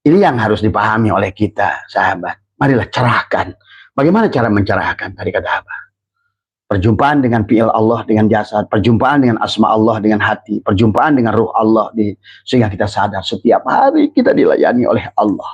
Ini yang harus dipahami oleh kita, sahabat. Marilah cerahkan. Bagaimana cara mencerahkan? Tadi kata Abah. Perjumpaan dengan fi'il Allah, dengan jasad. Perjumpaan dengan asma Allah, dengan hati. Perjumpaan dengan ruh Allah. Sehingga kita sadar setiap hari kita dilayani oleh Allah.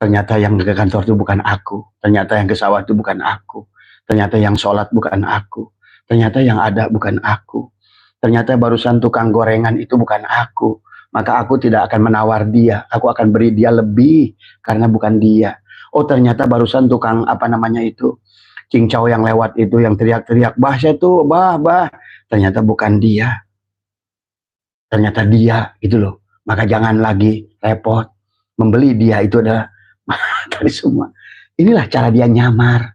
Ternyata yang ke kantor itu bukan aku. Ternyata yang ke sawah itu bukan aku. Ternyata yang sholat bukan aku. Ternyata yang ada bukan aku. Ternyata barusan tukang gorengan itu bukan aku. Maka aku tidak akan menawar dia. Aku akan beri dia lebih karena bukan dia. Oh ternyata barusan tukang apa namanya itu, cincau yang lewat itu yang teriak-teriak, bah saya tuh, bah. Ternyata bukan dia. Ternyata dia gitu loh. Maka jangan lagi repot. Membeli dia itu adalah dari semua. Inilah cara dia nyamar.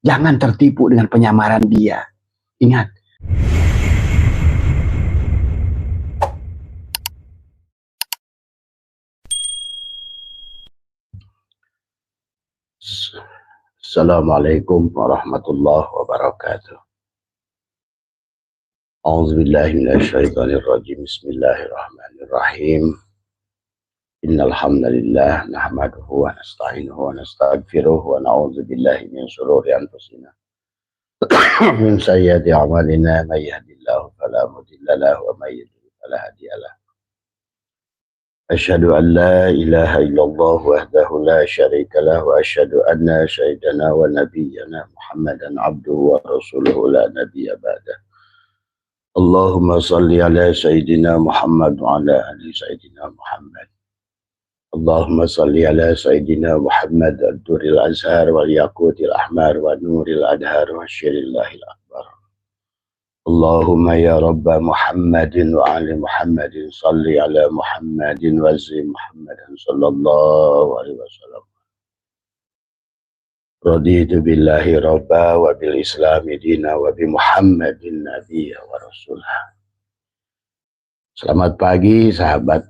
Jangan tertipu dengan penyamaran dia. Ingat. Assalamualaikum warahmatullahi wabarakatuh. A'udzubillahi minasyaitonirrajim. Bismillahirrahmanirrahim. Innal hamdalillah nahmaduhu wa nasta'inuhu wa nastaghfiruh wa na'udzu billahi min shururi anfusina min sayyiati a'malina may yahdihillahu fala mudilla lahu wa may yudlil fala hadiya lahu. Asyhadu an la ilaha illallah wahdahu la syarika lahu wa asyhadu anna sayyidana wa nabiyyana Muhammadan abduhu wa rasuluhu la nabiyya ba'dah. Allahumma salli ala sayyidina Muhammad wa ala ali sayyidina Muhammad. Allahumma salli ala sayyidina Muhammad ad-duril azhar wal yaqutil ahmar wa nuril adhar wa syirillahil akbar. Allahumma ya rabba Muhammadin wa ali Muhammadin salli ala Muhammadin wa zi Muhammadan sallallahu alaihi wasallam. Raditu billahi rabba wa bil islami dina wa bi Muhammadin nabiyya wa rasulah. Selamat pagi sahabat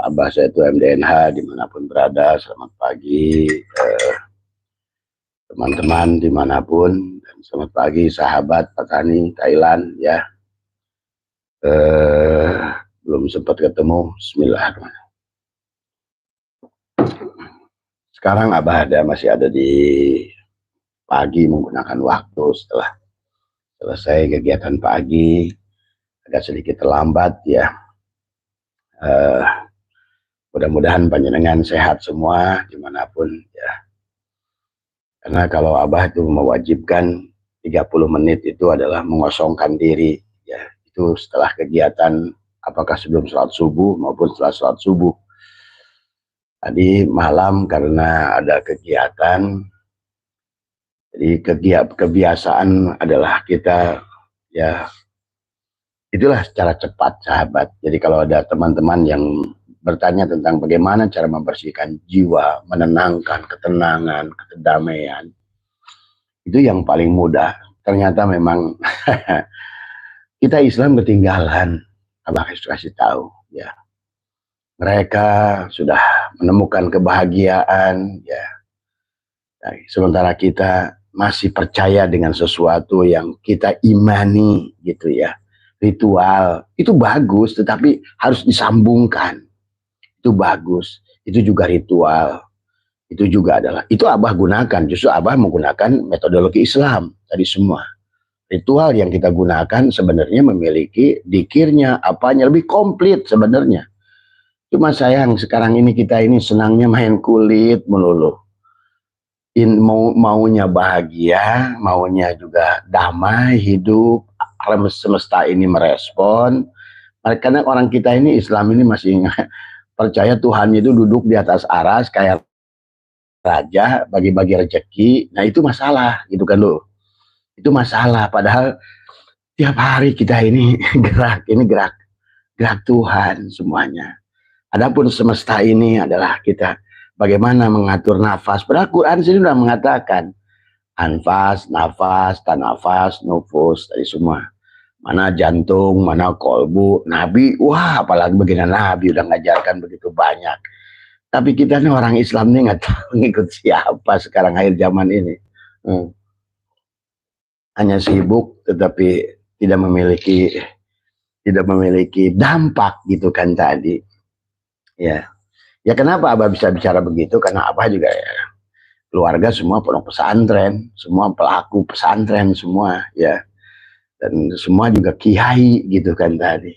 Abah saya itu MDNH dimanapun berada. Selamat pagi teman-teman dimanapun, dan selamat pagi sahabat petani Thailand ya. Belum sempat ketemu. Bismillahirrahmanirrahim. Sekarang Abah masih ada di pagi menggunakan waktu setelah selesai kegiatan pagi, agak sedikit terlambat ya. Mudah-mudahan panjenengan sehat semua dimanapun ya. Karena kalau Abah itu mewajibkan 30 menit itu adalah mengosongkan diri ya. Itu setelah kegiatan, apakah sebelum sholat subuh maupun setelah sholat subuh. Tadi malam karena ada kegiatan, jadi kebiasaan adalah kita ya, itulah secara cepat sahabat. Jadi kalau ada teman-teman yang bertanya tentang bagaimana cara membersihkan jiwa, menenangkan, ketenangan, kedamaian, itu yang paling mudah. Ternyata memang kita Islam ketinggalan. Abah kasih tahu ya. Mereka sudah menemukan kebahagiaan ya. Nah, sementara kita masih percaya dengan sesuatu yang kita imani gitu ya. Ritual itu bagus, tetapi harus disambungkan. Itu bagus, itu juga ritual, itu juga adalah, itu Abah gunakan. Justru Abah menggunakan metodologi Islam tadi semua. Ritual yang kita gunakan sebenarnya memiliki dikirnya, apanya lebih komplit sebenarnya. Cuma sayang sekarang ini kita ini senangnya main kulit melulu. Maunya bahagia, maunya juga damai hidup. Alam semesta ini merespon, karena orang kita ini Islam ini masih percaya Tuhan itu duduk di atas aras kayak raja bagi-bagi rezeki. Nah itu masalah gitu kan loh, itu masalah. Padahal tiap hari kita ini gerak Tuhan semuanya. Adapun semesta ini adalah kita bagaimana mengatur nafas. Padahal Quran sini sudah mengatakan anfas, nafas, tanafas, nufus, tadi semua. Mana jantung, mana kolbu, Nabi, wah apalagi bagian Nabi udah ngajarkan begitu banyak. Tapi kita nih orang Islam nih nggak tahu ngikut siapa sekarang akhir zaman ini. Hanya sibuk tetapi tidak memiliki dampak gitu kan tadi. Ya, Ya kenapa Abah bisa bicara begitu? Karena Abah juga ya, keluarga semua pondok pesantren, semua pelaku pesantren semua ya, dan semua juga kiai gitu kan tadi.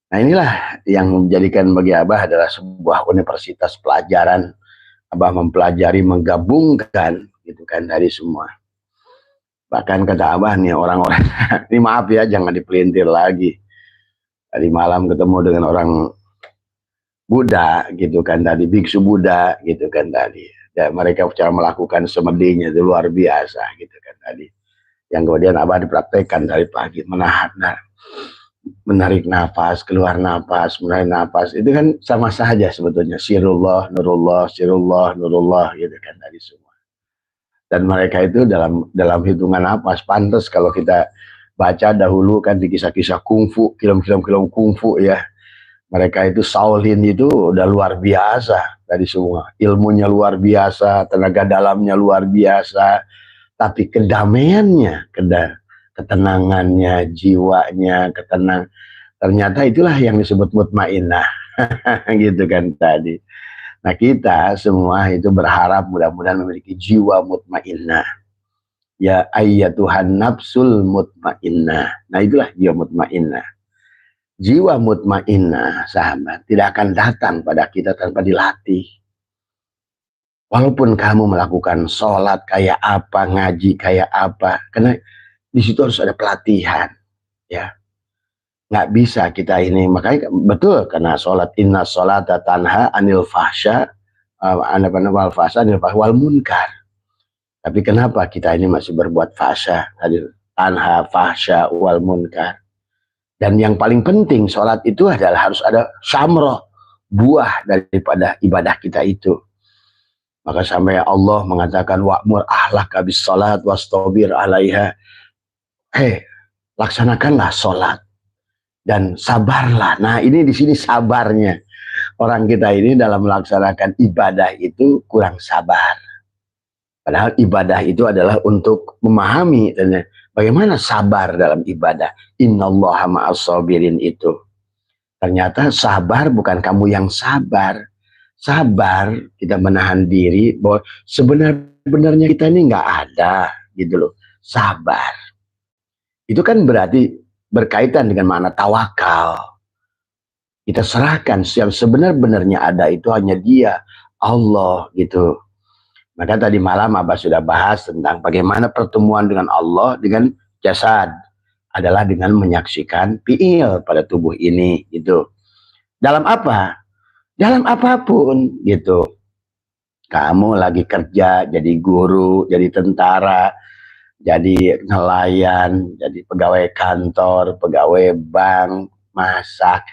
Nah inilah yang menjadikan bagi Abah adalah sebuah universitas pelajaran. Abah mempelajari, menggabungkan gitu kan dari semua. Bahkan kata Abah nih orang-orang, ini maaf ya jangan dipelintir lagi. Tadi malam ketemu dengan orang Buddha gitu kan tadi, biksu Buddha gitu kan tadi. Dan mereka cara melakukan semedinya itu luar biasa gitu kan tadi. Yang kemudian Abah dipraktekkan dari pagi, menarik nafas, keluar nafas, menarik nafas. Itu kan sama saja sebetulnya. Sirullah, nurullah, nurullah gitu kan tadi semua. Dan mereka itu dalam hitungan nafas, pantas kalau kita baca dahulu kan di kisah-kisah kungfu, film-film kungfu ya. Mereka itu Shaolin itu udah luar biasa dari semua. Ilmunya luar biasa, tenaga dalamnya luar biasa, tapi kedamaiannya, ketenangannya, jiwanya, ternyata itulah yang disebut mutmainnah. Gitu kan tadi. Nah kita semua itu berharap mudah-mudahan memiliki jiwa mutmainnah. Ya ayyatuhan nafsul mutmainnah. Nah itulah jiwa mutmainnah. Jiwa mutmainnah, sahabat, tidak akan datang pada kita tanpa dilatih. Walaupun kamu melakukan sholat kayak apa, ngaji kayak apa, karena di situ harus ada pelatihan, ya. Nggak bisa kita ini, makanya betul karena sholat inna sholata tanha anil fahsya, wal fahsya anil wal munkar. Tapi kenapa kita ini masih berbuat fahsya, tanha fahsya wal munkar? Dan yang paling penting sholat itu adalah harus ada samroh, buah daripada ibadah kita itu. Maka sampai Allah mengatakan wa'mur ahlaka bis sholat wastabir alaiha. Laksanakanlah sholat dan sabarlah. Nah ini di sini sabarnya. Orang kita ini dalam melaksanakan ibadah itu kurang sabar. Padahal ibadah itu adalah untuk memahami dan bagaimana sabar dalam ibadah. Innallaha ma'as-sabirin itu. Ternyata sabar bukan kamu yang sabar. Sabar kita menahan diri bahwa sebenarnya kita ini nggak ada gitu loh. Sabar. Itu kan berarti berkaitan dengan makna tawakal. Kita serahkan yang sebenar-benarnya ada itu hanya Dia, Allah gitu. Maka tadi malam Abah sudah bahas tentang bagaimana pertemuan dengan Allah dengan jasad adalah dengan menyaksikan fiil pada tubuh ini gitu. Dalam apa? Dalam apapun gitu. Kamu lagi kerja, jadi guru, jadi tentara, jadi nelayan, jadi pegawai kantor, pegawai bank, masak,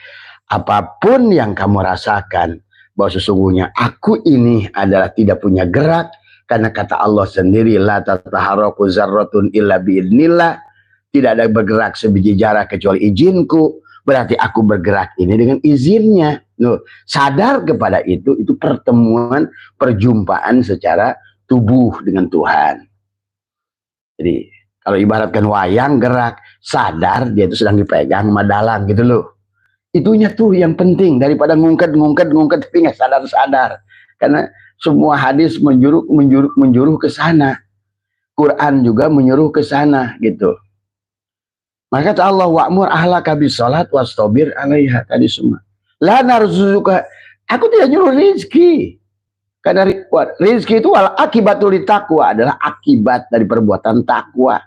apapun yang kamu rasakan, bahwa sesungguhnya aku ini adalah tidak punya gerak, karena kata Allah sendiri la tataharaku zarratun illa biidnillah, tidak ada bergerak sebiji jarak kecuali izinku, berarti aku bergerak ini dengan izinnya. Loh, sadar kepada itu pertemuan, perjumpaan secara tubuh dengan Tuhan. Jadi kalau ibaratkan wayang gerak, sadar dia itu sedang dipegang sama dalang gitu loh. Itunya tuh yang penting daripada ngungket tapi nggak sadar. Karena semua hadis menjuruh ke sana. Quran juga menyuruh ke sana gitu. Maka kata Allah wa'mur ahlaka bis salat wastabir 'alaiha tadi semua. La narzuka, aku tidak nyuruh rizki. Karena rizki itu wal akibatul taqwa, adalah akibat dari perbuatan takwa.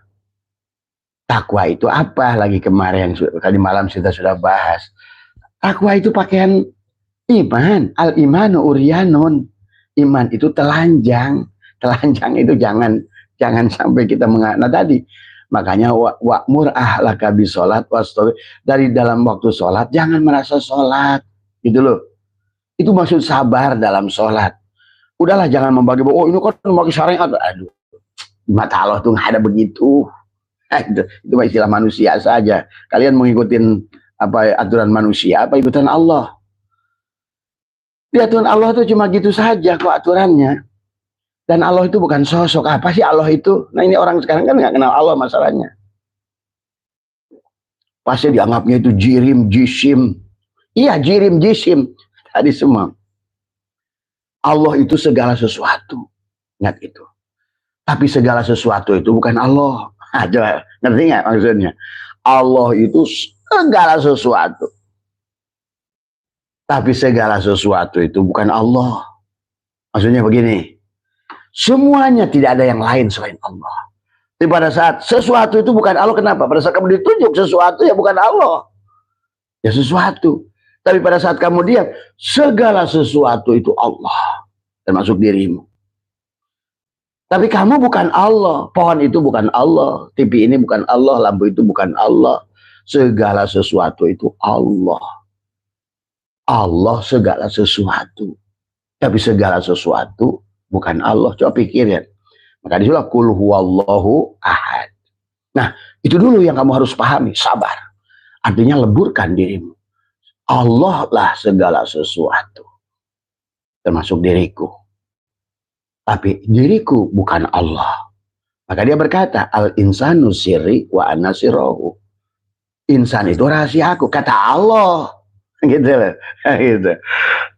Takwa itu apa? Lagi kemarin tadi malam kita sudah bahas. Takwa itu pakaian iman. Al imanu uryanun. Iman itu telanjang. Telanjang itu jangan sampai kita nah tadi. Makanya wa'mur ahlaka bisolat wastabir, dari dalam waktu sholat jangan merasa sholat gitu loh. Itu maksud sabar dalam sholat. Udahlah jangan membagi, oh ini kan membagi syariat. Aduh, mata Allah tuh nggak ada begitu. Itu istilah manusia saja. Kalian mengikuti apa aturan manusia, apa ikutan Allah? Di aturan Allah itu cuma gitu saja kok aturannya. Dan Allah itu bukan sosok. Apa sih Allah itu? Nah ini orang sekarang kan nggak kenal Allah masalahnya. Pasti dianggapnya itu jirim, jisim. Iya jirim, jisim. Tadi semua. Allah itu segala sesuatu. Ingat itu. Tapi segala sesuatu itu bukan Allah. Coba, ngerti nggak maksudnya? Allah itu segala sesuatu. Tapi segala sesuatu itu bukan Allah. Maksudnya begini. Semuanya tidak ada yang lain selain Allah. Tapi pada saat sesuatu itu bukan Allah, kenapa? Pada saat kamu ditunjuk sesuatu ya bukan Allah. Ya sesuatu. Tapi pada saat kamu diam, segala sesuatu itu Allah. Termasuk dirimu. Tapi kamu bukan Allah. Pohon itu bukan Allah. TV ini bukan Allah. Lampu itu bukan Allah. Segala sesuatu itu Allah. Allah segala sesuatu. Tapi segala sesuatu bukan Allah. Coba pikirin. Maka disuruh kul huwallahu ahad. Nah, itu dulu yang kamu harus pahami. Sabar. Artinya leburkan dirimu. Allah lah segala sesuatu. Termasuk diriku. Tapi diriku bukan Allah. Maka dia berkata, al-insanu sirri wa ana sirruhu. Insan itu rahasia aku, kata Allah. Gitu loh. Gitu.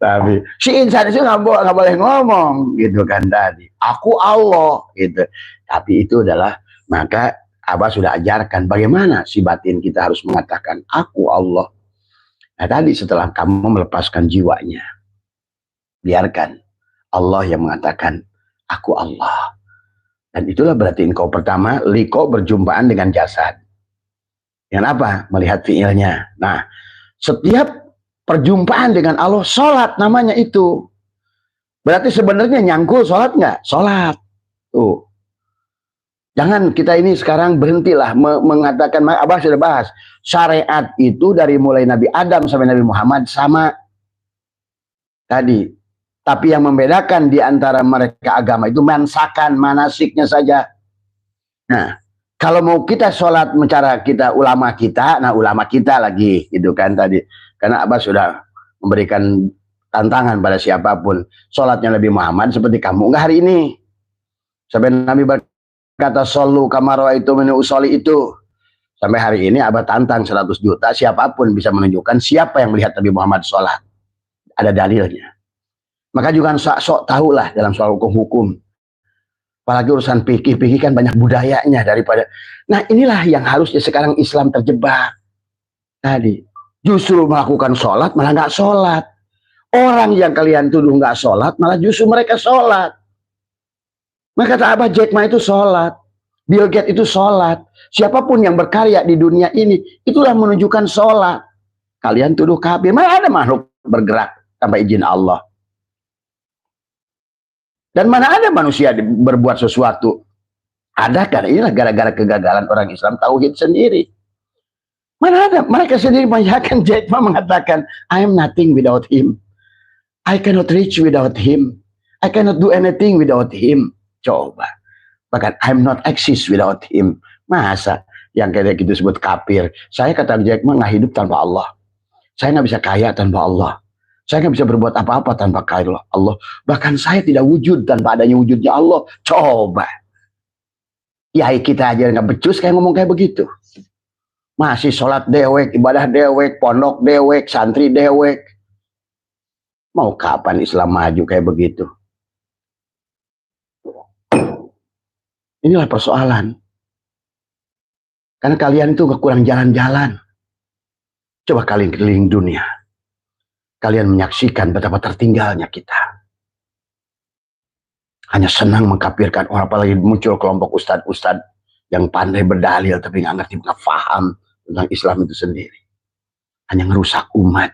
Tapi si insan itu nggak boleh ngomong, gitu kan tadi. Aku Allah, gitu. Tapi itu adalah, maka Abah sudah ajarkan bagaimana si batin kita harus mengatakan aku Allah. Nah tadi setelah kamu melepaskan jiwanya, biarkan Allah yang mengatakan aku Allah. Dan itulah berarti engkau pertama, liko berjumpaan dengan jasad. Yang apa? Melihat fiilnya. Nah, setiap perjumpaan dengan Allah, sholat namanya itu. Berarti sebenarnya nyangkul sholat nggak? Sholat. Tuh. Jangan kita ini sekarang berhentilah mengatakan, Abah sudah bahas. Syariat itu dari mulai Nabi Adam sampai Nabi Muhammad sama tadi. Tapi yang membedakan di antara mereka agama itu mansakan, manasiknya saja. Nah, kalau mau kita sholat cara kita ulama kita, nah ulama kita lagi, gitu kan tadi. Karena Abah sudah memberikan tantangan pada siapapun. Sholatnya Nabi Muhammad seperti kamu, enggak hari ini. Sampai Nabi berkata, shollu kama ra'aitumuni usolli itu. Sampai hari ini Abah tantang 100 juta, siapapun bisa menunjukkan siapa yang melihat Nabi Muhammad sholat. Ada dalilnya. Maka juga sok tahu lah dalam soal hukum-hukum. Apalagi urusan fikih kan banyak budayanya daripada. Nah inilah yang harusnya sekarang Islam terjebak. Tadi justru melakukan sholat malah nggak sholat. Orang yang kalian tuduh nggak sholat malah justru mereka sholat. Maka kata Abah, Jack Ma itu sholat. Bill Gates itu sholat. Siapapun yang berkarya di dunia ini itulah menunjukkan sholat. Kalian tuduh kafir. Mana ada makhluk bergerak tanpa izin Allah. Dan mana ada manusia berbuat sesuatu? Ada kan? Inilah gara-gara kegagalan orang Islam tauhid sendiri. Mana ada? Mereka sendiri menyakan Jack Ma mengatakan, I am nothing without him. I cannot reach without him. I cannot do anything without him. Coba. Bahkan I'm not exist without him. Masa yang kayak gitu disebut kafir? Saya kata Jack Ma nggak hidup tanpa Allah. Saya nggak bisa kaya tanpa Allah. Saya nggak bisa berbuat apa-apa tanpa kaya Allah. Bahkan saya tidak wujud tanpa adanya wujudnya Allah. Coba. Yai kita aja nggak becus kayak ngomong kayak begitu. Masih sholat dewek, ibadah dewek, pondok dewek, santri dewek. Mau kapan Islam maju kayak begitu? Inilah persoalan. Karena kalian itu kurang jalan-jalan. Coba kalian keliling dunia. Kalian menyaksikan betapa tertinggalnya kita. Hanya senang mengkafirkan orang, apalagi muncul kelompok ustadz-ustadz yang pandai berdalil tapi nggak ngerti, nggak paham tentang Islam itu sendiri. Hanya ngerusak umat.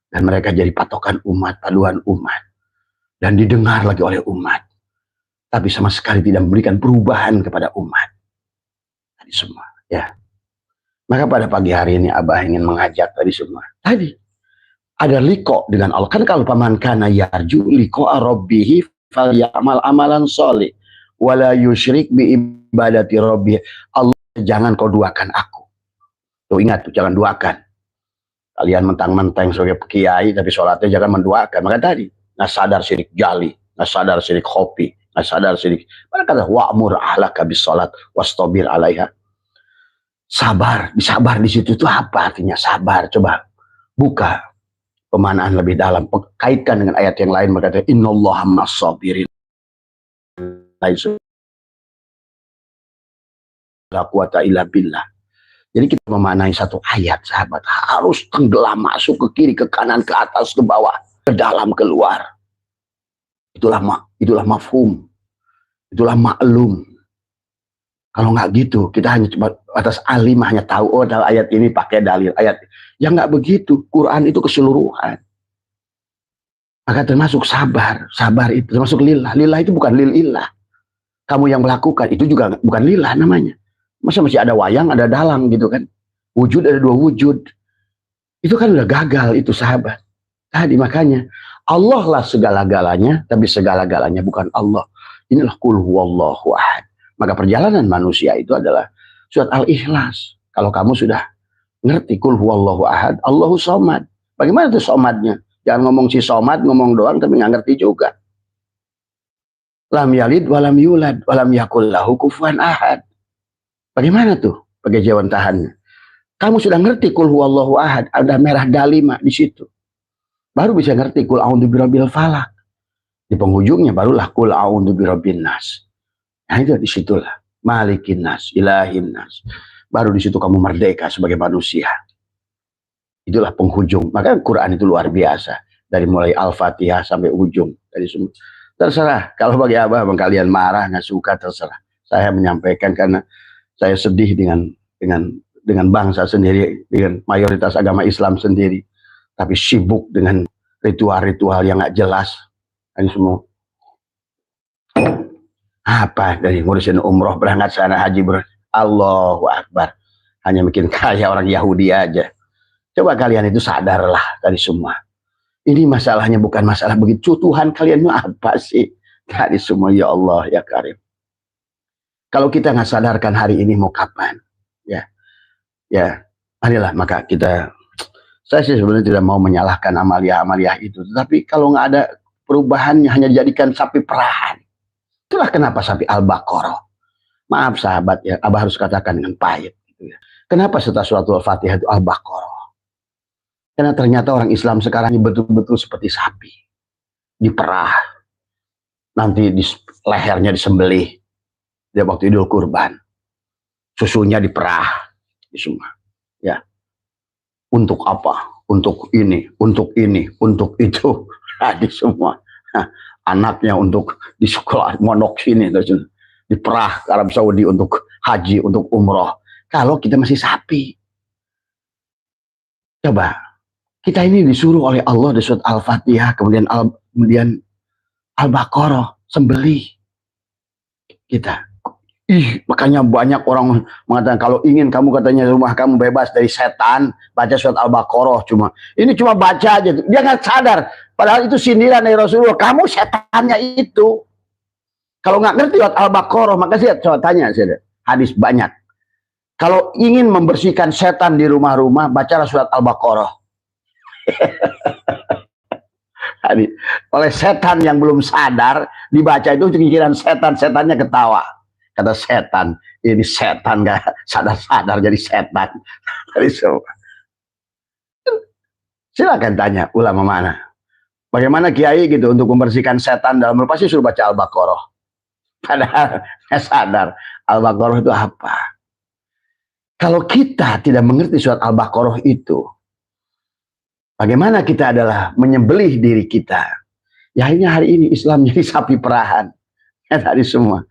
Dan mereka jadi patokan umat, paduan umat. Dan didengar lagi oleh umat. Tapi sama sekali tidak memberikan perubahan kepada umat. Tadi semua. Ya. Maka pada pagi hari ini Abah ingin mengajak tadi semua. Tadi. Ada liko dengan Allah. Kan kalau paman kana yarju liko rabbihi fal ya'mal amalan sholih wala yusyrik bi ibadati rabbih. Allah, jangan kau duakan aku. Tuh ingat tuh, jangan duakan. Kalian mentang-mentang sebagai kiai tapi sholatnya jangan menduakan. Maka tadi, nggak sadar syirik jali, nggak sadar syirik khofi, nggak sadar syirik. Pada kata wa'mur ahlaka bis sholat wastabir alaiha. Sabar, disabar di situ itu apa artinya sabar? Coba buka pemanaan lebih dalam, kaitkan dengan ayat yang lain, berkata innallaha ma'as-sabirin la quwata illa billah. Jadi kita memaknai satu ayat, sahabat, harus tenggelam, masuk ke kiri, ke kanan, ke atas, ke bawah, ke dalam, keluar. Itulah mafhum, itulah maklum. Kalau nggak gitu, kita hanya cuma atas alim, hanya tahu, oh ayat ini pakai dalil ayat. Ya nggak begitu, Quran itu keseluruhan. Maka termasuk sabar, sabar itu termasuk lillah. Lillah itu bukan lillah. Kamu yang melakukan, itu juga bukan lillah namanya. Masa masih ada wayang, ada dalang gitu kan. Wujud ada dua wujud. Itu kan udah gagal itu, sahabat. Tadi makanya, Allah lah segala-galanya, tapi segala-galanya bukan Allah. Inilah qul huwallahu ahad. Maka perjalanan manusia itu adalah surat Al-Ikhlas. Kalau kamu sudah ngerti qul huwallahu ahad, Allahu somad. Bagaimana itu somadnya? Jangan ngomong si somad, ngomong doang tapi nggak ngerti juga. Lam yalid walam yulad walam yakul lahu kufuwan ahad. Bagaimana tuh pengejawan tahannya? Kamu sudah ngerti qul huwallahu ahad, ada merah dalima di situ. Baru bisa ngerti qul a'udzu birabbil falaq. Di penghujungnya barulah qul a'udzu birabbin nas. Nah itu disitulah malikin nas, ilahin nas. Baru di situ kamu merdeka sebagai manusia. Itulah penghujung. Maka Quran itu luar biasa. Dari mulai Al-Fatihah sampai ujung. Dari semua. Terserah. Kalau bagi abang kalian marah, nggak suka, terserah. Saya menyampaikan karena saya sedih dengan bangsa sendiri, dengan mayoritas agama Islam sendiri. Tapi sibuk dengan ritual-ritual yang nggak jelas. Ini semua. Apa dari ngurusin umroh, berangkat sana, haji, Allahu Akbar. Hanya bikin kaya orang Yahudi aja. Coba kalian itu sadarlah dari semua. Ini masalahnya bukan masalah begitu. Tuhan kalian itu apa sih? Dari semua, ya Allah, ya Karim. Kalau kita nggak sadarkan hari ini mau kapan? Ya, marilah maka kita. Saya sih sebenarnya tidak mau menyalahkan amalia-amalia itu. Tetapi kalau nggak ada perubahannya, hanya dijadikan sapi perahan. Itulah kenapa sapi Al-Baqarah. Maaf sahabat ya, Abah harus katakan dengan pahit. Gitu ya. Kenapa setelah surat Al-Fatihah itu Al-Baqarah? Karena ternyata orang Islam sekarang ini betul-betul seperti sapi. Diperah. Nanti di lehernya disembelih. Dia waktu Idul Kurban. Susunya diperah. Di semua. Ya. Untuk apa? Untuk ini, untuk itu. Di semua. Anaknya untuk di sekolah monok sini. Diperah ke Arab Saudi untuk haji, untuk umroh. Kalau kita masih sapi. Coba. Kita ini disuruh oleh Allah di surat Al-Fatihah, kemudian Al-Baqarah, sembelih. Kita. Makanya banyak orang mengatakan kalau ingin kamu katanya rumah kamu bebas dari setan, baca surat Al-Baqarah cuma. Ini cuma baca aja. Dia nggak sadar. Padahal itu sindiran dari Rasulullah. Kamu setannya itu. Kalau nggak ngerti surat Al-Baqarah, maka saya coba tanya hadis banyak. Kalau ingin membersihkan setan di rumah-rumah, bacalah surat Al-Baqarah. Oleh setan yang belum sadar, dibaca itu pikiran setannya ketawa. Kata setan, ini setan gak sadar-sadar jadi setan. Silakan tanya ulama mana. Bagaimana kiai gitu untuk membersihkan setan dalam pasti suruh baca Al-Baqarah. Padahal saya sadar Al-Baqarah itu apa. Kalau kita tidak mengerti surat Al-Baqarah itu, bagaimana kita adalah menyembelih diri kita. Ya akhirnya hari ini Islam jadi sapi perahan. Ya tadi semua.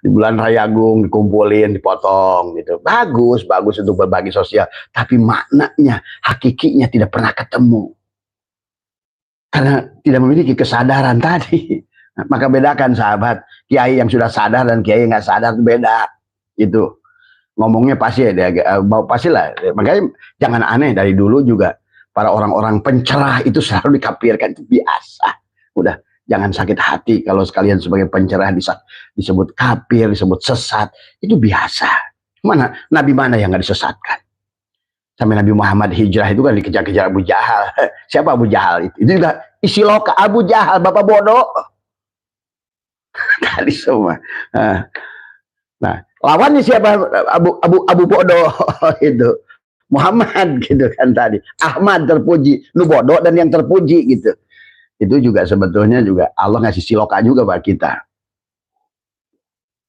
Di bulan Rayagung dikumpulin, dipotong gitu. Bagus untuk berbagi sosial. Tapi maknanya, hakikinya tidak pernah ketemu. Karena tidak memiliki kesadaran tadi. Nah, maka bedakan sahabat. Kiai yang sudah sadar dan kiai yang nggak sadar itu beda. Gitu. Ngomongnya pasti ya. Pastilah. Makanya jangan aneh dari dulu juga. Para orang-orang pencerah itu selalu dikafirkan, itu biasa. Udah, jangan sakit hati kalau sekalian sebagai pencerah disebut kafir, disebut sesat, itu biasa. Mana nabi mana yang nggak disesatkan? Sampai Nabi Muhammad hijrah itu kan dikejar-kejar Abu Jahal. Siapa Abu Jahal itu? Itu juga isi loka Abu Jahal, bapak bodoh. Tadi semua. Nah, lawannya siapa? Abu bodoh itu. Muhammad gitu kan tadi. Ahmad terpuji, nu bodoh dan yang terpuji gitu. Itu juga sebetulnya juga Allah ngasih siloka juga buat kita.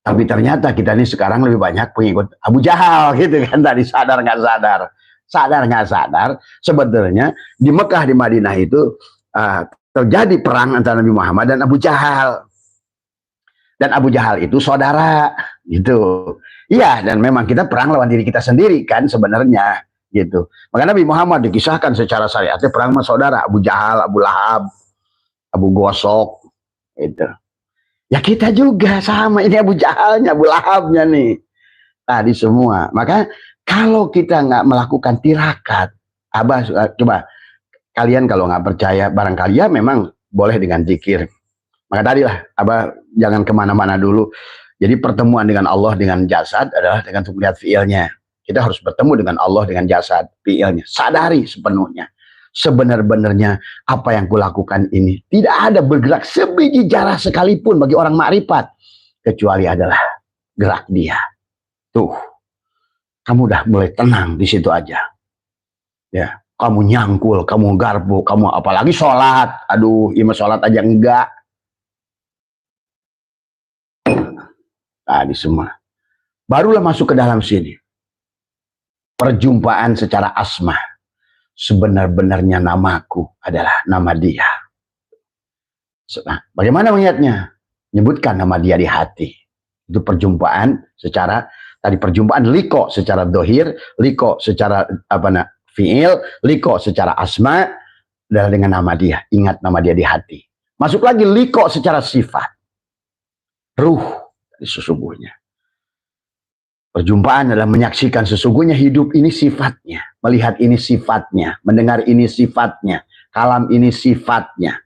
Tapi ternyata kita ini sekarang lebih banyak pengikut Abu Jahal gitu kan tadi, sadar nggak sadar. Sadar nggak sadar, sebetulnya di Mekah di Madinah itu terjadi perang antara Nabi Muhammad dan Abu Jahal. Dan Abu Jahal itu saudara gitu. Iya, dan memang kita perang lawan diri kita sendiri kan sebenarnya gitu. Maka Nabi Muhammad dikisahkan secara syariatnya perang sama saudara, Abu Jahal, Abu Lahab, Abu Gosok gitu. Ya kita juga sama, ini Abu Jahalnya, Abu Lahabnya nih. Tadi semua. Maka kalau kita nggak melakukan tirakat, Abah coba kalian kalau nggak percaya barangkali ya memang boleh dengan zikir. Maka tadi lah, Abah jangan kemana-mana dulu. Jadi pertemuan dengan Allah dengan jasad adalah dengan melihat fiilnya. Kita harus bertemu dengan Allah dengan jasad, fiilnya. Sadari sepenuhnya. Sebenar-benarnya apa yang kulakukan ini tidak ada bergerak sebiji jarah sekalipun bagi orang makrifat kecuali adalah gerak dia. Tuh, kamu udah mulai tenang di situ aja. Ya, kamu nyangkul, kamu garpu, kamu apalagi sholat. Aduh, imam sholat aja enggak. Tadi semua. Barulah masuk ke dalam sini. Perjumpaan secara asma. Sebenar-benarnya namaku adalah nama dia. Nah, bagaimana melihatnya? Menyebutkan nama dia di hati. Itu perjumpaan secara, tadi perjumpaan liko secara dohir, liko secara fiil, liko secara asma, adalah dengan nama dia. Ingat nama dia di hati. Masuk lagi liko secara sifat. Ruh sesungguhnya. Perjumpaan adalah menyaksikan sesungguhnya hidup ini sifatnya, melihat ini sifatnya, mendengar ini sifatnya, kalam ini sifatnya.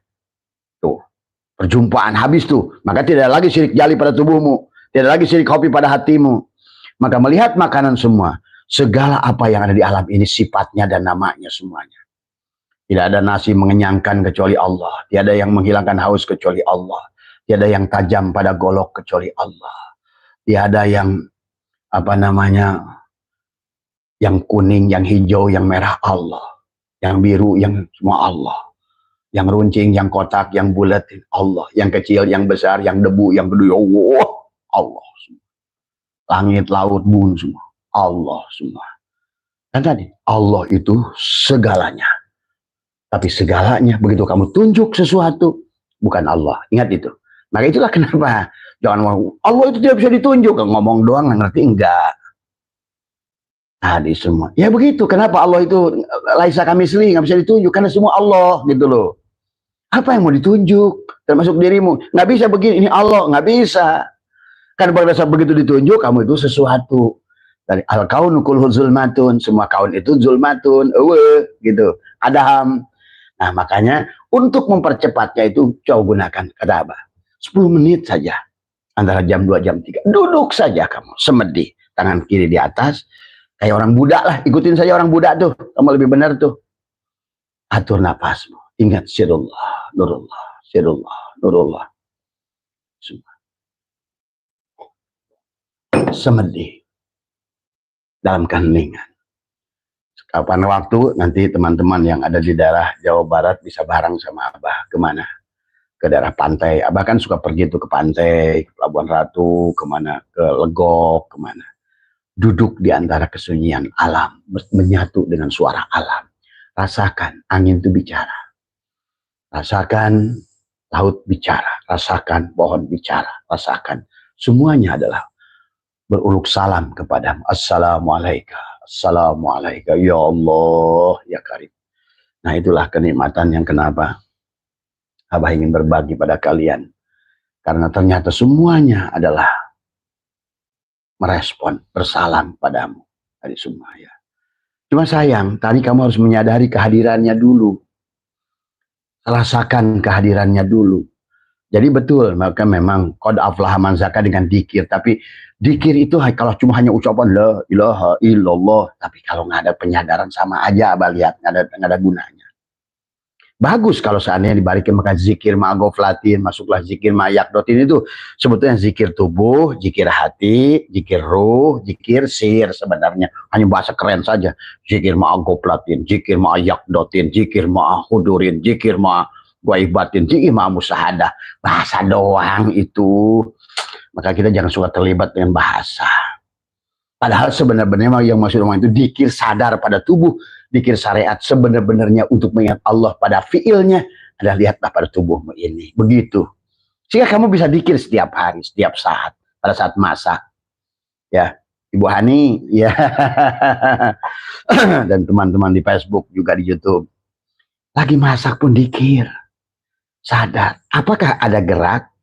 Tuh, perjumpaan habis tuh. Maka tidak lagi syirik jali pada tubuhmu, tidak lagi syirik hobi pada hatimu. Maka melihat makanan semua, segala apa yang ada di alam ini sifatnya dan namanya semuanya. Tidak ada nasi mengenyangkan kecuali Allah, tiada yang menghilangkan haus kecuali Allah, tiada yang tajam pada golok kecuali Allah, tiada yang yang kuning, yang hijau, yang merah Allah, yang biru, yang semua Allah, yang runcing, yang kotak, yang bulat Allah, yang kecil, yang besar, yang debu, yang gede, Allah semua. Langit, laut, bumi semua Allah semua. Dan tadi Allah itu segalanya. Tapi segalanya begitu kamu tunjuk sesuatu bukan Allah, ingat itu. Maka itulah kenapa jangan ngomong Allah itu tidak bisa ditunjuk, ngomong doang ngerti enggak. Tadi semua. Ya begitu. Kenapa Allah itu laisa kamisli, nggak bisa ditunjuk karena semua Allah gitu loh. Apa yang mau ditunjuk? Termasuk dirimu. Nggak bisa begini, ini Allah, nggak bisa. Karena pada saat begitu ditunjuk, kamu itu sesuatu. Dari al-kaunu kulhu zulmatun, semua kaun itu zulmatun, gitu. Adam. Nah makanya untuk mempercepatnya itu coba gunakan kata Abah. 10 menit saja. Antara jam 2, jam 3. Duduk saja kamu. Semedi. Tangan kiri di atas. Kayak orang Buddha lah. Ikutin saja orang Buddha tuh. Kamu lebih benar tuh. Atur napasmu. Ingat sirullah. Nurullah. Sirullah. Nurullah. Semua. Semedi. Dalam keheningan. Kapan waktu nanti teman-teman yang ada di daerah Jawa Barat bisa bareng sama Abah. Kemana? Ke daerah pantai. Abah kan suka pergi tuh ke pantai, ke Pelabuhan Ratu, kemana, ke Legok, kemana. Duduk di antara kesunyian alam, menyatu dengan suara alam. Rasakan angin itu bicara. Rasakan laut bicara. Rasakan pohon bicara. Rasakan semuanya adalah beruluk salam kepadamu. Assalamualaikum. Assalamualaikum. Ya Allah, ya Karim. Nah itulah kenikmatan yang kenapa Abah ingin berbagi pada kalian. Karena ternyata semuanya adalah merespon, bersalam padamu. Dari semua ya. Cuma sayang, tadi kamu harus menyadari kehadirannya dulu. Rasakan kehadirannya dulu. Jadi betul, maka memang qad aflaha man zakka dengan dikir. Tapi dikir itu kalau cuma hanya ucapan la ilaha illallah. Tapi kalau nggak ada penyadaran sama aja Abah lihat, nggak ada gunanya. Bagus kalau seandainya dibalikin, maka zikir ma'agoflatin, masuklah zikir ma'ayakdotin, itu sebetulnya zikir tubuh, zikir hati, zikir ruh, zikir sir sebenarnya. Hanya bahasa keren saja. Zikir ma'agoflatin, zikir ma'ayakdotin, zikir ma'ahudurin, zikir ma'agwaibatin, zikir ma'amusahadah. Bahasa doang itu. Maka kita jangan suka terlibat dengan bahasa. Padahal sebenarnya yang maksud orang itu dikir sadar pada tubuh, dikir syariat sebenarnya untuk mengingat Allah pada fiilnya adalah lihatlah pada tubuhmu ini. Begitu. Sehingga kamu bisa dikir setiap hari, setiap saat, pada saat masak. Ya, Ibu Hani, ya. Dan teman-teman di Facebook juga di YouTube. Lagi masak pun dikir. Sadar. Apakah ada gerak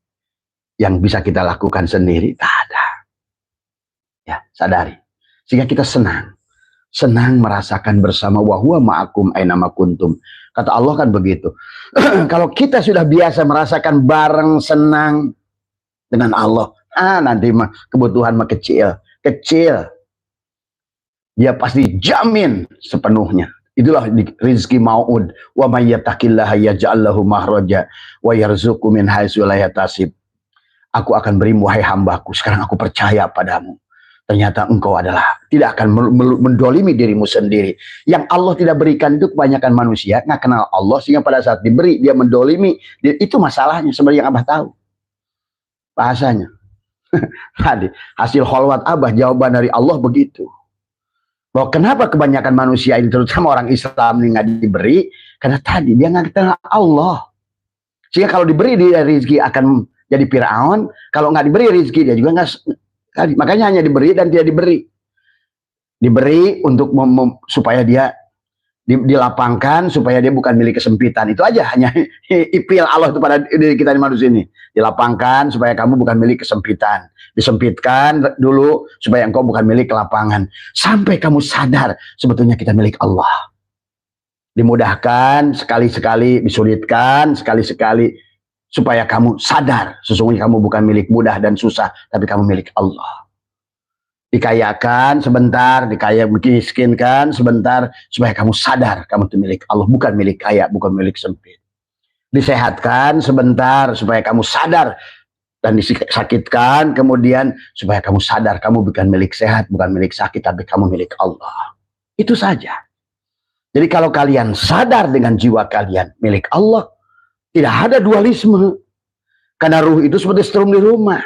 yang bisa kita lakukan sendiri? Tak ada. Ya, sadari. Sehingga kita senang merasakan bersama, wa huwa ma'akum ainama kuntum. Kata Allah kan begitu. Kalau kita sudah biasa merasakan bareng senang dengan Allah, nanti mah kebutuhan mah kecil. Dia pasti jamin sepenuhnya. Itulah rizki mau'ud. Wa may yattaqillaha yaj'al lahu makhraja wa yarzuqhu min haitsu la yahtasib. Aku akan beri, wahai hambaku, sekarang aku percaya padamu. Ternyata engkau adalah tidak akan mendolimi dirimu sendiri. Yang Allah tidak berikan itu kebanyakan manusia nggak kenal Allah, sehingga pada saat diberi dia mendolimi. Itu masalahnya sebenarnya yang Abah tahu. Bahasanya. Tadi hasil kholwat Abah, jawaban dari Allah begitu. Bahwa kenapa kebanyakan manusia ini, terutama orang Islam ini nggak diberi, karena tadi dia nggak kenal Allah. Sehingga kalau diberi dia rezeki akan jadi Fir'aun, kalau nggak diberi rezeki dia juga nggak. Makanya hanya diberi dan tidak diberi untuk supaya dia dilapangkan, supaya dia bukan milik kesempitan. Itu aja, hanya ipil Allah itu pada diri kita di manusia ini. Dilapangkan supaya kamu bukan milik kesempitan, disempitkan dulu supaya engkau bukan milik kelapangan, sampai kamu sadar sebetulnya kita milik Allah. Dimudahkan sekali-sekali, disulitkan sekali-sekali, supaya kamu sadar sesungguhnya kamu bukan milik mudah dan susah, tapi kamu milik Allah. Dikayakan sebentar, miskinkan sebentar, supaya kamu sadar kamu itu milik Allah, bukan milik kaya, bukan milik sempit. Disehatkan sebentar supaya kamu sadar, dan disakitkan kemudian supaya kamu sadar kamu bukan milik sehat, bukan milik sakit, tapi kamu milik Allah. Itu saja. Jadi kalau kalian sadar dengan jiwa kalian milik Allah, tidak ada dualisme. Karena ruh itu seperti strum di rumah.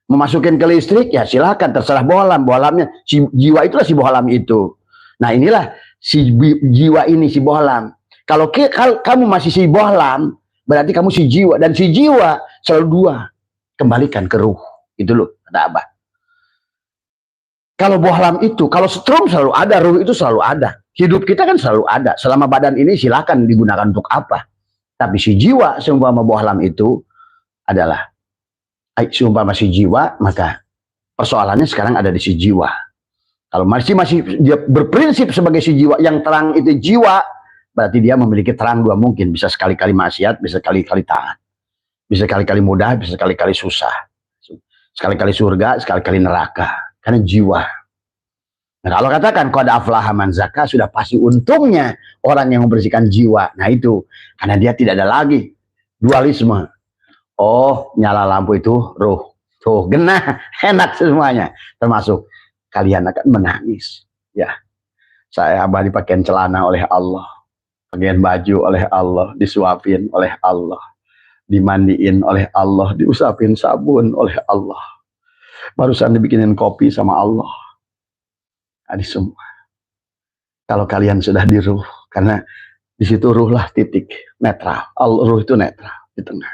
Memasukin ke listrik, ya silakan, terserah bohlam. Bohlamnya, si jiwa itulah si bohlam itu. Nah inilah si jiwa ini, si bohlam. Kalau kamu masih si bohlam, berarti kamu si jiwa. Dan si jiwa selalu dua. Kembalikan ke ruh. Itu loh, kata Abah. Kalau bohlam itu, kalau strum selalu ada, ruh itu selalu ada. Hidup kita kan selalu ada. Selama badan ini silakan digunakan untuk apa. Tapi si jiwa, seumpama bohlam itu adalah seumpama si jiwa, maka persoalannya sekarang ada di si jiwa. Kalau masih dia berprinsip sebagai si jiwa, yang terang itu jiwa, berarti dia memiliki terang dua mungkin. Bisa sekali-kali maksiat, bisa sekali-kali taat. Bisa sekali-kali mudah, bisa sekali-kali susah. Sekali-kali surga, sekali-kali neraka. Karena jiwa. Nah kalau katakan qad aflaha man zakka, sudah pasti untungnya orang yang membersihkan jiwa. Nah itu, karena dia tidak ada lagi dualisme. Oh, nyala lampu itu ruh. Tuh, genah, enak semuanya. Termasuk kalian akan menangis. Ya, saya Abah dipakein celana oleh Allah. Pakaian baju oleh Allah, disuapin oleh Allah. Dimandiin oleh Allah, diusapin sabun oleh Allah. Barusan dibikinin kopi sama Allah. Ada semua. Kalau kalian sudah di ruh, karena di situ ruh lah titik netral. Ruh itu netral di tengah.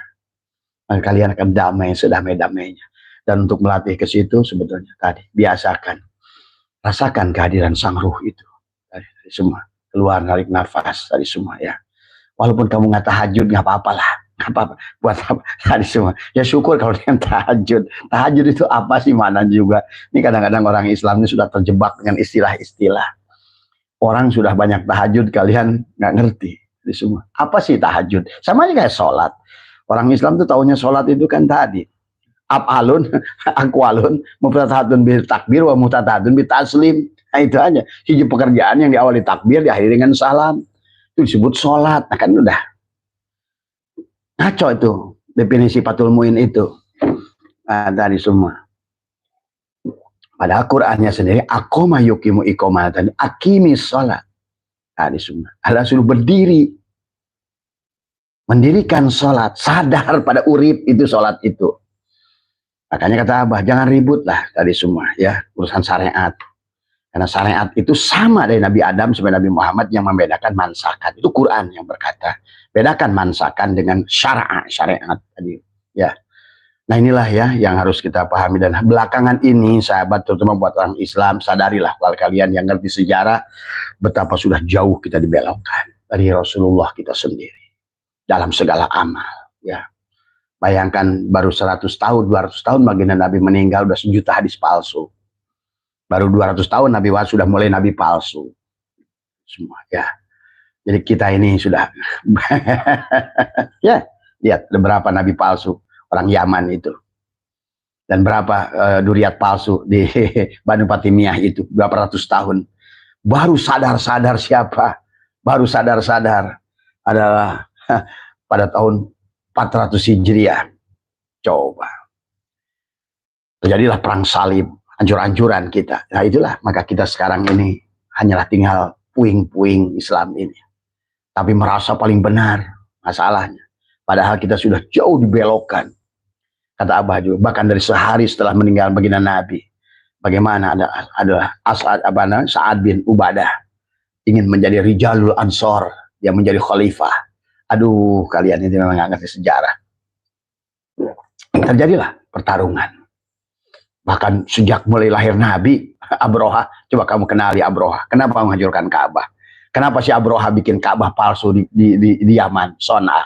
Maka kalian akan damai sedamai-damainya. Dan untuk melatih ke situ sebetulnya tadi biasakan, rasakan kehadiran sang ruh itu dari semua, keluar narik nafas dari semua ya. Walaupun kamu nggak tahajud nggak apa-apalah, nggak apa-apa. Buat apa tadi semua? Ya syukur kalau dengan tahajud. Tahajud itu apa sih mana juga? Ini kadang-kadang orang Islam ini sudah terjebak dengan istilah-istilah. Orang sudah banyak tahajud, kalian nggak ngerti di semua. Apa sih tahajud? Sama aja kayak sholat. Orang Islam tuh taunya sholat itu kan tadi. Af'alun, aqwalun, muftahatun bil takbir wa muftahatun bil taslim. Nah itu aja. Hiji pekerjaan yang diawali takbir, diakhiri dengan salam. Itu disebut sholat. Nah kan udah. Ngaco itu definisi Fathul Muin itu. Tadi semua. Pada Al-Qur'annya sendiri, aqama yuqimu iqamatan, aqimis shalah. Tadi semua. Allah suruh berdiri. Mendirikan sholat, sadar pada urip itu sholat itu. Makanya kata Abah, jangan ribut lah tadi semua ya, urusan syariat. Karena syariat itu sama dari Nabi Adam sampai Nabi Muhammad, yang membedakan mansakan. Itu Quran yang berkata, bedakan mansakan dengan syariat tadi ya. Nah inilah ya yang harus kita pahami. Dan belakangan ini sahabat, terutama buat orang Islam, sadarilah kalau kalian yang ngerti sejarah, betapa sudah jauh kita dibelokkan dari Rasulullah kita sendiri dalam segala amal ya. Bayangkan baru 100 tahun, 200 tahun baginda Nabi meninggal, udah 1 juta hadis palsu. Baru 200 tahun Nabi sudah mulai Nabi palsu. Semua ya. Jadi kita ini sudah ya, lihat berapa Nabi palsu orang Yaman itu. Dan berapa duriat palsu di Banu Fatimiyah itu, berapa ratus tahun. Baru sadar-sadar siapa? Baru sadar-sadar adalah pada tahun 400 Hijriah. Coba. Terjadilah perang salib, hancur-hancuran kita. Nah itulah, maka kita sekarang ini hanyalah tinggal puing-puing Islam ini. Tapi merasa paling benar masalahnya. Padahal kita sudah jauh dibelokkan. Kata Abah juga, bahkan dari sehari setelah meninggal baginda Nabi. Bagaimana adalah Sa'ad bin Ubadah ingin menjadi Rijalul Ansor, yang menjadi khalifah. Aduh, kalian ini memang nggak ngerti sejarah. Terjadilah pertarungan. Bahkan sejak mulai lahir Nabi, Abroha, coba kamu kenali Abroha. Kenapa menghancurkan Ka'bah? Kenapa si Abroha bikin Ka'bah palsu di Yaman, Son'a?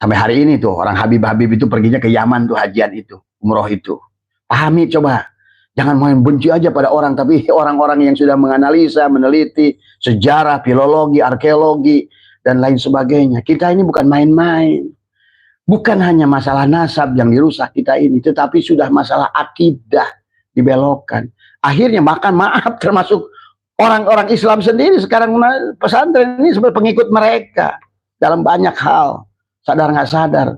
Sampai hari ini tuh, orang Habib-Habib itu perginya ke Yaman tuh, hajian itu, umroh itu. Pahami coba. Jangan main benci aja pada orang, tapi orang-orang yang sudah menganalisa, meneliti sejarah, filologi, arkeologi, dan lain sebagainya. Kita ini bukan main-main. Bukan hanya masalah nasab yang dirusak kita ini, tetapi sudah masalah akidah dibelokkan. Akhirnya bahkan maaf, termasuk orang-orang Islam sendiri sekarang pesantren ini sebagai pengikut mereka dalam banyak hal. Sadar nggak sadar,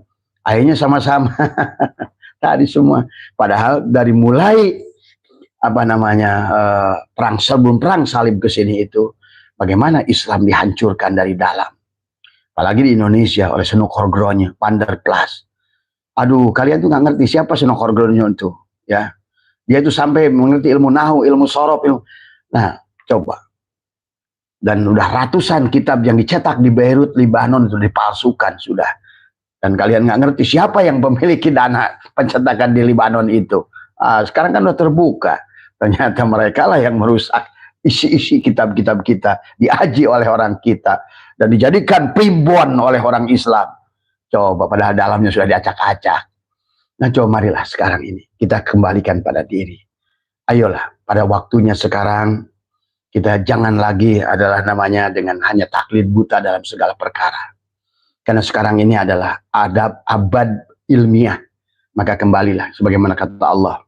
akhirnya sama-sama tadi semua. Padahal dari mulai perang sebelum perang salib ke sini itu, bagaimana Islam dihancurkan dari dalam. Apalagi di Indonesia oleh Seno Korgronyo, Panderplas. Aduh, kalian tuh nggak ngerti siapa Seno Korgronyo itu, ya. Dia itu sampai mengerti ilmu nahu, ilmu sorof, Nah, coba. Dan udah ratusan kitab yang dicetak di Beirut, Lebanon itu dipalsukan sudah. Dan kalian nggak ngerti siapa yang memiliki dana pencetakan di Lebanon itu. Sekarang kan udah terbuka. Ternyata mereka lah yang merusak isi-isi kitab-kitab kita. Diaji oleh orang kita. Dan dijadikan primbon oleh orang Islam. Coba, padahal dalamnya sudah diacak-acak. Nah coba marilah sekarang ini kita kembalikan pada diri. Ayolah, pada waktunya sekarang kita jangan lagi adalah namanya dengan hanya taklid buta dalam segala perkara. Karena sekarang ini adalah abad ilmiah. Maka kembalilah sebagaimana kata Allah.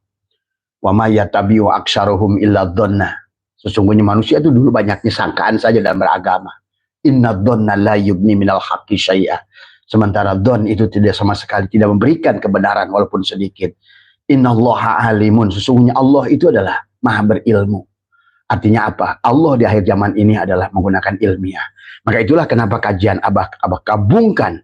Wa ma yatabi'u aktsaruhum illa dzanna. Sesungguhnya manusia itu dulu banyaknya sangkaan saja dalam beragama. Inna dzanna la yubni minal haqqi syai'a. Sementara dzan itu tidak sama sekali tidak memberikan kebenaran walaupun sedikit. Innallaha alimun. Sesungguhnya Allah itu adalah maha berilmu. Artinya apa? Allah di akhir zaman ini adalah menggunakan ilmiah. Maka itulah kenapa kajian Abah gabungkan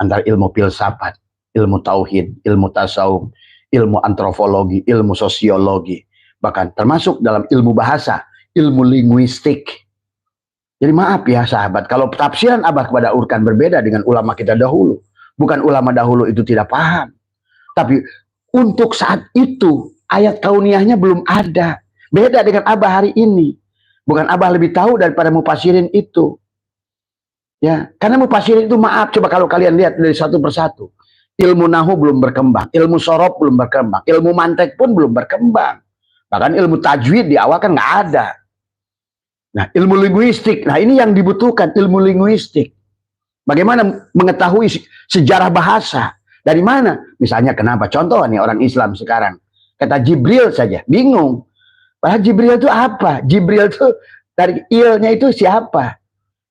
antara ilmu filsafat, ilmu tauhid, ilmu tasawuf, ilmu antropologi, ilmu sosiologi, bahkan termasuk dalam ilmu bahasa, ilmu linguistik. Jadi maaf ya sahabat, kalau tafsiran Abah kepada Urkan berbeda dengan ulama kita dahulu. Bukan ulama dahulu itu tidak paham. Tapi untuk saat itu ayat kauniyahnya belum ada. Beda dengan Abah hari ini. Bukan Abah lebih tahu daripada mufasirin itu. Ya, karena mufasirin itu maaf, coba kalau kalian lihat dari satu persatu. Ilmu nahu belum berkembang, ilmu sorob belum berkembang, ilmu mantek pun belum berkembang. Bahkan ilmu tajwid di awal kan nggak ada. Nah, ilmu linguistik, nah ini yang dibutuhkan, ilmu linguistik. Bagaimana mengetahui sejarah bahasa? Dari mana? Misalnya kenapa? Contoh nih orang Islam sekarang. Kata Jibril saja, bingung. Padahal Jibril itu apa? Jibril itu dari ilnya itu siapa?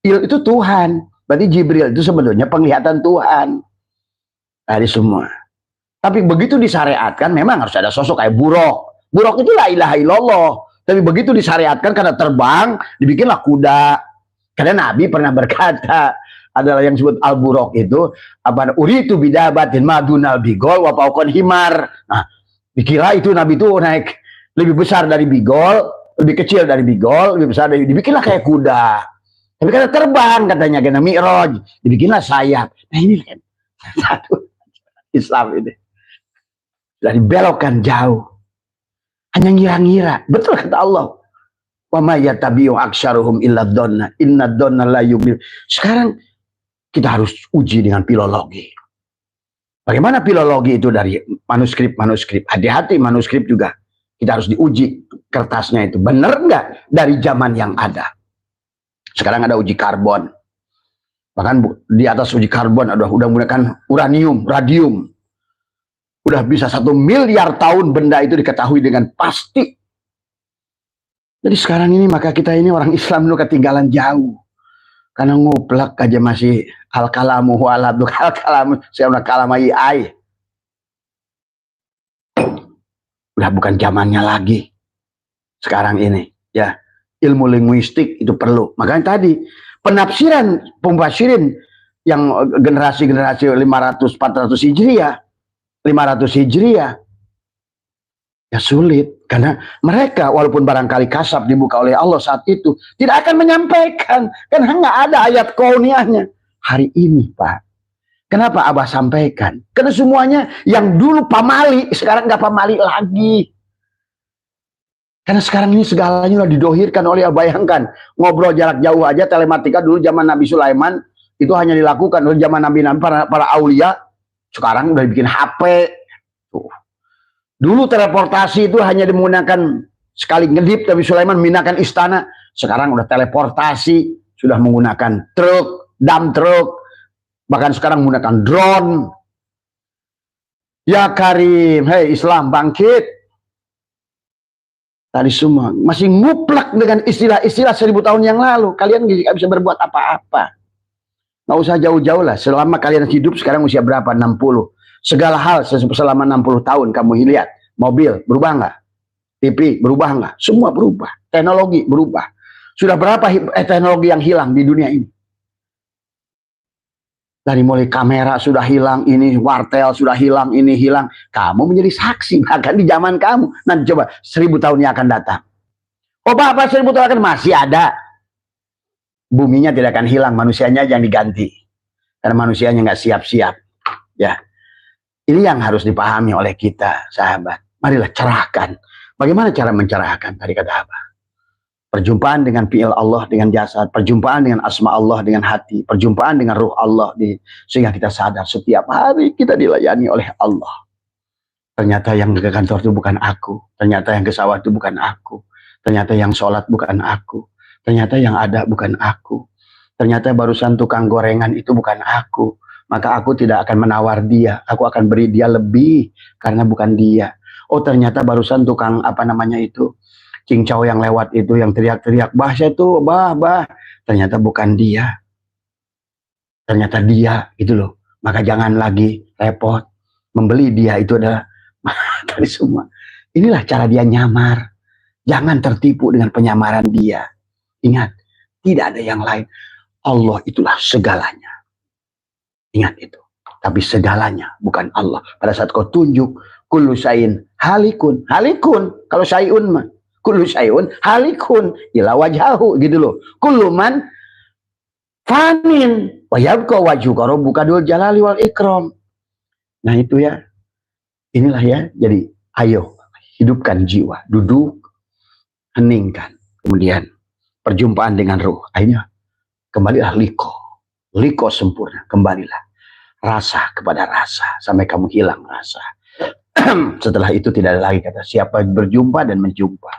Il itu Tuhan. Berarti Jibril itu sebetulnya penglihatan Tuhan dari semua. Tapi begitu disyariatkan memang harus ada sosok kayak buruk. Buruk itu la ilaha illallah. Tapi begitu disyariatkan karena terbang, dibikinlah kuda. Karena Nabi pernah berkata, adalah yang disebut al-buruk itu, apa, uritu bidabatin madunal bigol wa paukon himar. Nah, dikira itu Nabi itu naik lebih besar dari bigol, lebih kecil dari bigol, lebih besar dari, dibikinlah kayak kuda. Tapi karena terbang katanya, karena mi'raj, dibikinlah sayap. Nah ini kan satu Islam ini sudah dibelokkan jauh, hanya ngira-ngira. Betul kata Allah, wa ma yatabi'u aktsaruhum illa dzanna inna dzanna la yughni. Sekarang kita harus uji dengan filologi. Bagaimana filologi itu dari manuskrip-manuskrip. Hati-hati manuskrip juga kita harus diuji kertasnya itu benar nggak dari zaman yang ada. Sekarang ada uji karbon, bahkan di atas uji karbon udah menggunakan uranium, radium. Udah bisa 1 miliar tahun benda itu diketahui dengan pasti. Jadi sekarang ini maka kita ini orang Islam itu ketinggalan jauh. Karena nguplak aja masih al-kalamu waladu al-kalamu saya kalama ai. Udah bukan zamannya lagi. Sekarang ini ya, ilmu linguistik itu perlu. Makanya tadi penafsiran pembasirin yang generasi-generasi 500 400 Hijriah, 500 Hijriah ya sulit, karena mereka walaupun barangkali kasab dibuka oleh Allah saat itu tidak akan menyampaikan, kan nggak ada ayat kauniyahnya hari ini Pak. Kenapa Abah sampaikan? Karena semuanya yang dulu pamali sekarang nggak pamali lagi. Karena sekarang ini segalanya udah didohirkan oleh, bayangkan ngobrol jarak jauh aja telematika dulu zaman Nabi Sulaiman itu hanya dilakukan oleh zaman Nabi-Nabi para aulia. Sekarang udah dibikin HP. Tuh. Dulu teleportasi itu hanya menggunakan sekali ngedip Nabi Sulaiman memindahkan istana. Sekarang udah teleportasi, sudah menggunakan truk, dump truk, bahkan sekarang menggunakan drone. Ya Karim, hei Islam bangkit. Tadi semua masih nguplak dengan istilah-istilah 1000 tahun yang lalu. Kalian nggak bisa berbuat apa-apa. Nggak usah jauh-jauh lah. Selama kalian hidup sekarang usia berapa? 60. Segala hal selama 60 tahun kamu lihat. Mobil berubah nggak? TV berubah nggak? Semua berubah. Teknologi berubah. Sudah berapa teknologi yang hilang di dunia ini? Dari mulai kamera sudah hilang, ini wartel sudah hilang, ini hilang. Kamu menjadi saksi bahkan di zaman kamu. Nanti coba 1000 tahun yang akan datang. Oh Bapak 1000 tahun akan masih ada. Buminya tidak akan hilang, manusianya yang diganti. Karena manusianya nggak siap-siap. Ya. Ini yang harus dipahami oleh kita, sahabat. Marilah cerahkan. Bagaimana cara mencerahkan? Tadi kata Abah. Perjumpaan dengan fi'il Allah, dengan jasad. Perjumpaan dengan asma Allah, dengan hati. Perjumpaan dengan ruh Allah. Sehingga kita sadar setiap hari kita dilayani oleh Allah. Ternyata yang ke kantor itu bukan aku. Ternyata yang ke sawah itu bukan aku. Ternyata yang sholat bukan aku. Ternyata yang ada bukan aku. Ternyata barusan tukang gorengan itu bukan aku. Maka aku tidak akan menawar dia. Aku akan beri dia lebih. Karena bukan dia. Oh ternyata barusan tukang apa namanya itu. Cincau yang lewat itu. Yang teriak-teriak. Bah saya tuh. Bah. Ternyata bukan dia. Ternyata dia. Gitu loh. Maka jangan lagi repot. Membeli dia itu adalah. Dari semua. Inilah cara dia nyamar. Jangan tertipu dengan penyamaran dia. Ingat. Tidak ada yang lain. Allah itulah segalanya. Ingat itu. Tapi segalanya bukan Allah. Pada saat kau tunjuk kullu syai'in halikun. Halikun. Kalau syai'un mah. Kullu syai'un halikun ila wajhahu gitu loh. Kullu man fanin wa yabqa wajhuka rabbuka dzul jalali wal ikram. Nah itu ya. Inilah ya. Jadi ayo hidupkan jiwa. Duduk. Heningkan. Kemudian perjumpaan dengan ruh. Akhirnya kembalilah liko. Liko sempurna, kembalilah rasa kepada rasa sampai kamu hilang rasa. Setelah itu tidak ada lagi kata siapa berjumpa dan menjumpa.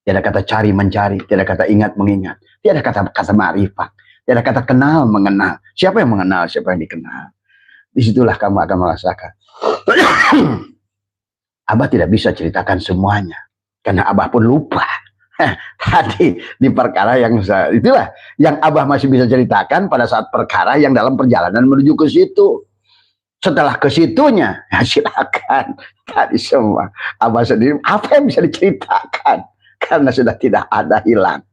Tidak ada kata cari mencari, tidak ada kata ingat mengingat, tidak ada kata ma'rifat, tidak ada kata kenal mengenal. Siapa yang mengenal, siapa yang dikenal. Disitulah kamu akan merasakan. Abah tidak bisa ceritakan semuanya karena Abah pun lupa. Tadi di perkara yang itulah yang Abah masih bisa ceritakan pada saat perkara yang dalam perjalanan menuju ke situ. Setelah ke situnya, ya silakan. Tadi semua Abah sendiri apa yang bisa diceritakan karena sudah tidak ada, hilang.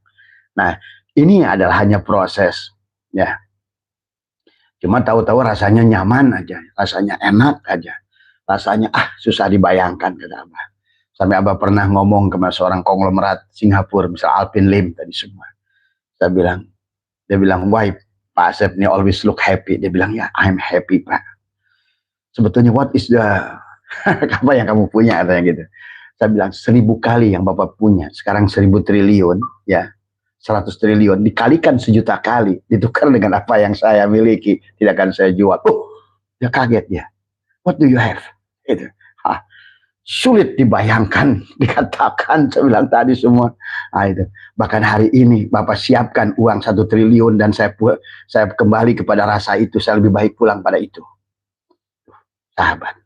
Nah, ini adalah hanya proses, ya. Cuma tahu-tahu rasanya nyaman aja, rasanya enak aja, rasanya susah dibayangkan, kata Abah. Sampai Abah pernah ngomong ke seorang konglomerat Singapura, misal Alvin Lim tadi semua. Dia bilang, why Pak Asep ini always look happy? Dia bilang, ya, I'm happy, Pak. Sebetulnya what is the apa yang kamu punya, katanya gitu. Saya bilang 1000 kali yang Bapak punya, sekarang 1000 triliun, ya, 100 triliun dikalikan 1.000.000 kali, ditukar dengan apa yang saya miliki, tidak akan saya jual. Dia kaget ya. What do you have? Itu. Sulit dibayangkan, dikatakan, saya bilang tadi semua. Itu. Bahkan hari ini Bapak siapkan uang 1 triliun dan saya kembali kepada rasa itu, saya lebih baik pulang pada itu. Sahabat,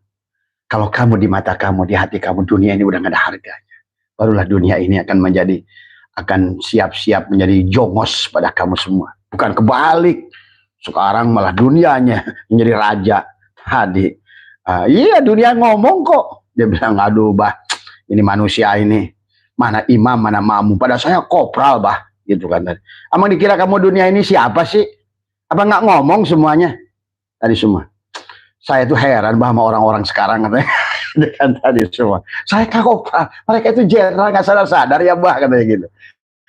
kalau kamu di mata kamu, di hati kamu, dunia ini udah gak ada harganya. Barulah dunia ini akan siap-siap menjadi jongos pada kamu semua. Bukan kebalik. Sekarang malah dunianya menjadi raja. Tadi, iya dunia ngomong kok. Dia bilang, aduh bah, ini manusia ini. Mana imam, mana makmum. Pada saya kopral bah. Gitu kan. Emang dikira kamu dunia ini siapa sih? Apa nggak ngomong semuanya? Tadi semua. Saya tuh heran bah sama orang-orang sekarang, katanya. Kan tadi semua. Saya kopral. Mereka itu jenderal nggak sadar-sadar ya bah, katanya gitu.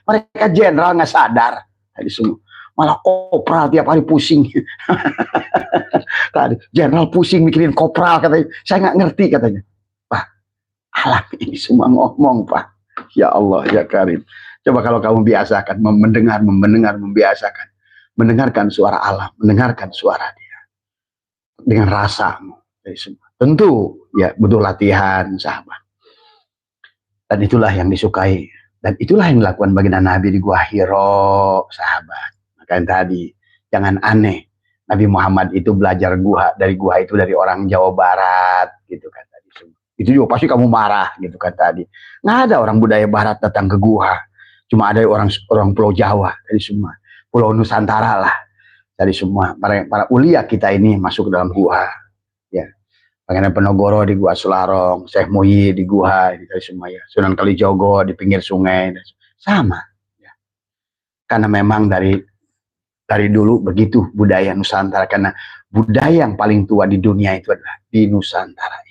Mereka jenderal nggak sadar. Tadi semua. Malah kopral tiap hari pusing. Tadi jenderal pusing mikirin kopral, katanya. Saya nggak ngerti, katanya. Alam ini semua ngomong, Pak. Ya Allah, ya Karim. Coba kalau kamu biasakan mendengar, membiasakan. Mendengarkan suara alam, mendengarkan suara dia. Dengan rasamu. Tentu, ya butuh latihan, sahabat. Dan itulah yang disukai. Dan itulah yang dilakukan baginda Nabi di Gua Hiro, sahabat. Makanya tadi, jangan aneh. Nabi Muhammad itu belajar dari gua itu dari orang Jawa Barat, gitu kan. Itu juga pasti kamu marah gitu kan tadi. Nggak ada orang budaya barat datang ke gua. Cuma ada orang Pulau Jawa dari semua. Pulau Nusantara lah. Dari semua. Para ulia kita ini masuk ke dalam gua. Ya. Pangeran Penogoro di Gua Selarong. Syekh Muhyi di gua. Dari semua ya. Sunan Kalijogo di pinggir sungai. Sama. Ya. Karena memang dari dulu begitu budaya Nusantara. Karena budaya yang paling tua di dunia itu adalah di Nusantara.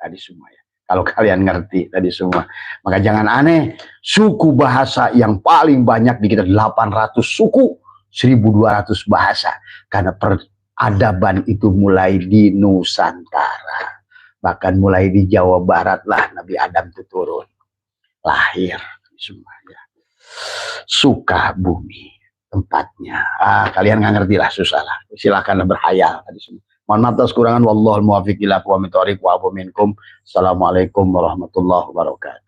Tadi semua ya. Kalau kalian ngerti tadi semua. Maka jangan aneh. Suku bahasa yang paling banyak di kita 800 suku. 1200 bahasa. Karena peradaban itu mulai di Nusantara. Bahkan mulai di Jawa Barat lah Nabi Adam itu turun. Lahir. Semua ya. Sukabumi tempatnya. Kalian nggak ngerti lah, susah lah. Silakan berhayal tadi semua. Mohon maaf atas kurangan. Wallahul muwaffiq ila aqwamit thoriq wa afu minkum. Assalamualaikum warahmatullahi wabarakatuh.